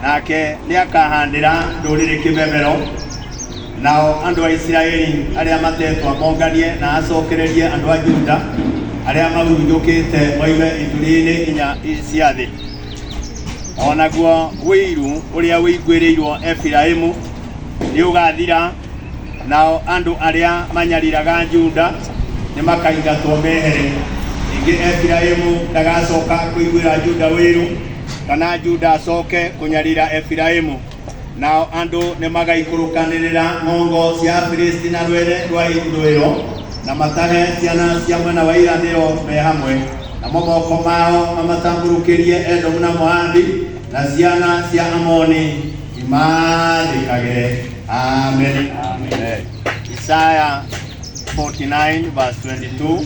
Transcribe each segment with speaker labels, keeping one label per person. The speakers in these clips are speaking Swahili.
Speaker 1: nake niakahandira ndurire kibebero nao andu a Israeli aria matetwa monganie na acokererie andu a Juda aria mahurunjukite moime ituri-ini inya cia thi. Onaguo wiru uria wiguirirwo Efiraimu ni ugathira, nao andu aria manyariraga Juda ni makaingatwo mehere. Ingi Efiraimu ndagacoka kuiguira Juda wiru, kana Juda acoke kunyarira Efiraimu. Nao andu ni magaikurukanirira ngongo cia Filisti na rwere rwa ithuriro, na matahe ciana cia mwena wa irathiro me hamwe, namo moko mao mamatamburukirie Edomu na Moabi, na ciana cia Amoni imathikage. Amen. Amen. Isaiah 49 verse 22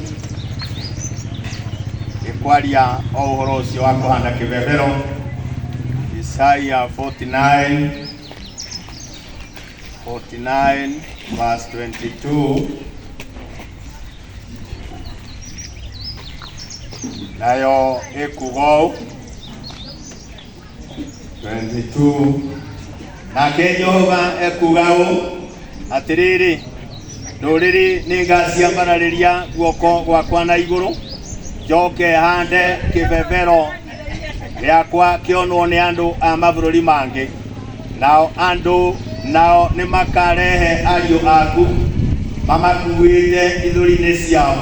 Speaker 1: ikwaria o uhoro ucio wa kuhanda kibebero. Isaiah 49 verse 22 nayo ikugo 22 nake Jehova ekugao atiriri nduriri ningaciambarariria guoko gwakwa na iguru, njoke hande kibebero giakwa kionwo ni andu a mabururi mangi, nao andu nao ni makarehe ariu aku mamakuite ithuri-ini ciao,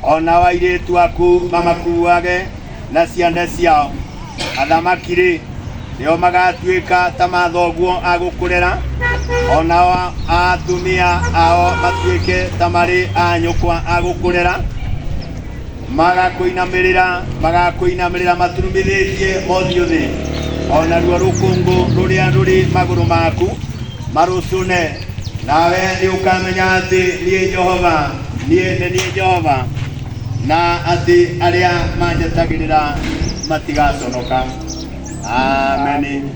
Speaker 1: ona airitu aku mamakuage na ciande ciao. Athamakiri nio magatuika ta mathoguo agukurera, ona atumia ao matuike ta mari a nyukwa agukurera. Magakuinamirira maturumithitie mothiu thi, ona ruo rukungu ruria ruri maguru maku marucune. Nawe ni ukamenya ati nie Jehova, nie Jehova, na ati aria manjetagirira matigaconoka. Amen.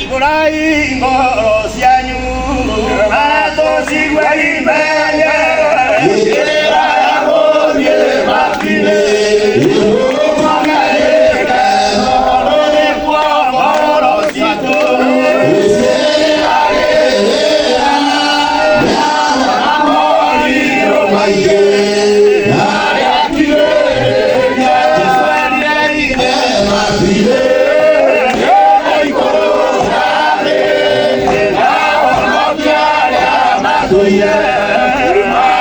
Speaker 1: Burai ngoro cianyu atosigwe imenya ikira yagorie mapine magareka ngoro kwa ngoro ciatu isiragera amori romaye ayakire yaswende mapine yeah.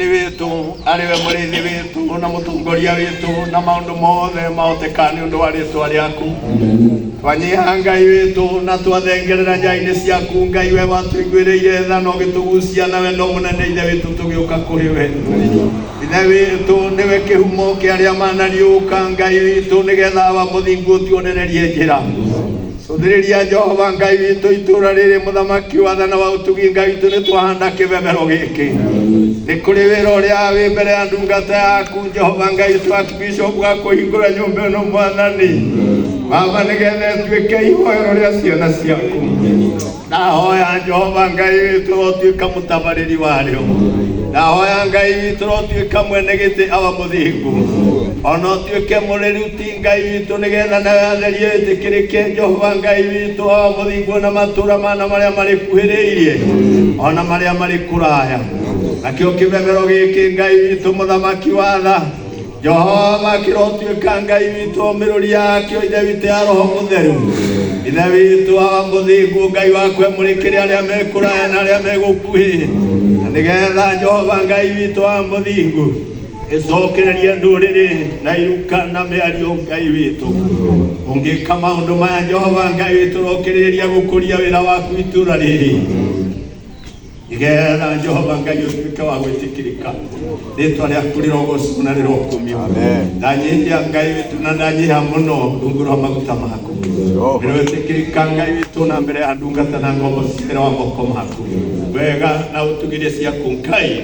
Speaker 1: Mwathani witu ariwe murithi witu na mutongoria witu na maundu mothe mahotekani undu wa ritwa riaku. Twanyiha Ngai witu na twathengerera njaini ciaku Ngai we watuiguireire tha na ugitugucia na wendo munene ithe witu tugiuka kuri we. Ithe witu niwe kihumo kia aria manariuka Ngai witu nigetha wa muthingu tuonererie njira. Suthiriria Jehova Ngai witu itura riri muthamaki wathana wa utugi Ngai witu ni twahanda kibebero giki. Ni kuri wira uria wi mbere ya ndungata yaku Jehova Ngai witu Archbishop wa kuhingura nyumba ino Mwathani. Baba nigethe tuike ihoero ria ciana ciaku. Ndahoya Jehova Ngai witu utuika mutabariri wario. Ndahoya Ngai witu utuika mwene giti aba muthingu. Ona utuike muriruti Ngai witu nigetha nawe atherie itikirike Jehova Ngai witu aba muthingu na matura mana maria mari kuhiriirie ona maria mari kuraya. Nakio kibebero giki Ngai witu muthamaki wa tha Jehova kirotuika Ngai witu miruri yakio ithe witu ya roho mutheru. Ithe witu aba muthingu Ngai wakwe murikire aria mekuraya na aria megukuhi. Nigetha Jehova Ngai witu aba muthingu icokererie nduriri na iruka na miario Ngai witu. Ungika maundu maya Jehova Ngai witu rokiriria gukuria wira waku itura riri. Nigetha Jehova Ngai utuike wa gwitikirika ritwa riaku rirogocwo na rirokumio. Ndanyihia Ngai witu na ndanyiha muno rungu rwa maguta maku. Rirotikirika Ngai witu na mbere ya ndungata na ngombo cia wa moko maku. Wega na utugirie ciaku Ngai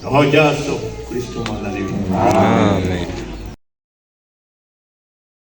Speaker 1: roho Jesu Kristo Mwathani witu. Amen.